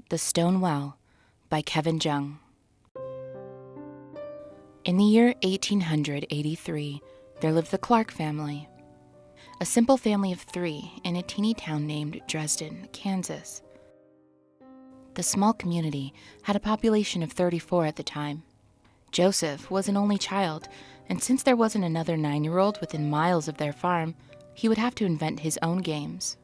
The Stone Well by Jung. In the year 1883, there lived the Clark family, a simple family of 3 in a teeny town named Dresden, Kansas. The small community had a population of 34 at the time. Joseph was an only child, and since there wasn't another 9-year-old within miles of their farm, he would have to invent his own games.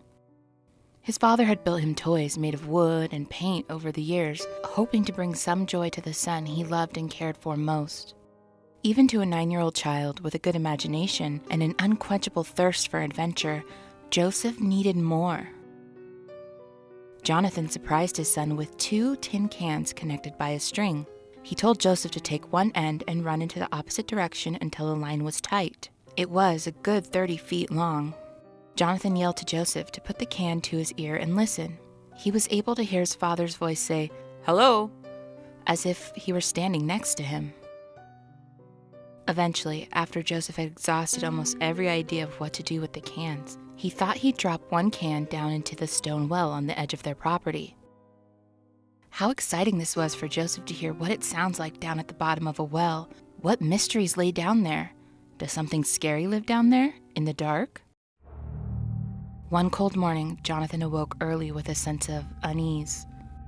His father had built him toys made of wood and paint over the years, hoping to bring some joy to the son he loved and cared for most. Even to a 9-year-old child with a good imagination and an unquenchable thirst for adventure, Joseph needed more. Jonathan surprised his son with 2 tin cans connected by a string. He told Joseph to take one end and run into the opposite direction until the line was tight. It was a good 30 feet long. Jonathan yelled to Joseph to put the can to his ear and listen. He was able to hear his father's voice say, "Hello," as if he were standing next to him. Eventually, after Joseph had exhausted almost every idea of what to do with the cans, he thought he'd drop one can down into the stone well on the edge of their property. How exciting this was for Joseph to hear what it sounds like down at the bottom of a well. What mysteries lay down there? Does something scary live down there, in the dark? One cold morning, Jonathan awoke early with a sense of unease.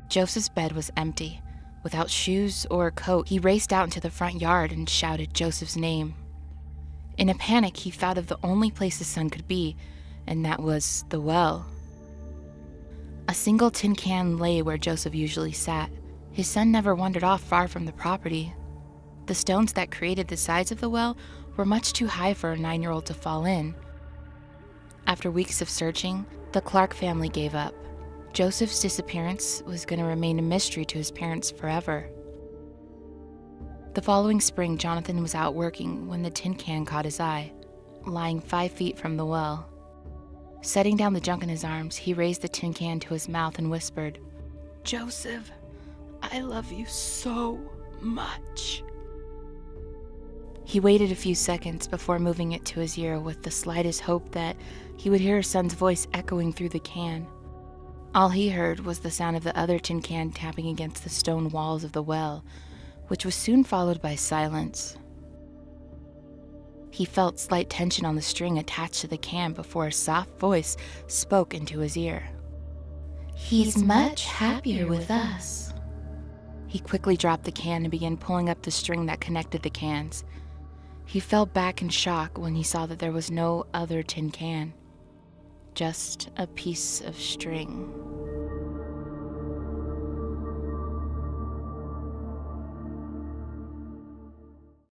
Joseph's bed was empty. Without shoes or a coat, he raced out into the front yard and shouted Joseph's name. In a panic, he thought of the only place his son could be, and that was the well. A single tin can lay where Joseph usually sat. His son never wandered off far from the property. The stones that created the sides of the well were much too high for a 9-year-old to fall in. After weeks of searching, the Clark family gave up. Joseph's disappearance was going to remain a mystery to his parents forever. The following spring, Jonathan was out working when the tin can caught his eye, lying 5 feet from the well. Setting down the junk in his arms, he raised the tin can to his mouth and whispered, "Joseph, I love you so much." He waited a few seconds before moving it to his ear with the slightest hope that he would hear his son's voice echoing through the can. All he heard was the sound of the other tin can tapping against the stone walls of the well, which was soon followed by silence. He felt slight tension on the string attached to the can before a soft voice spoke into his ear. "He's much happier with us." He quickly dropped the can and began pulling up the string that connected the cans. He fell back in shock when he saw that there was no other tin can, just a piece of string.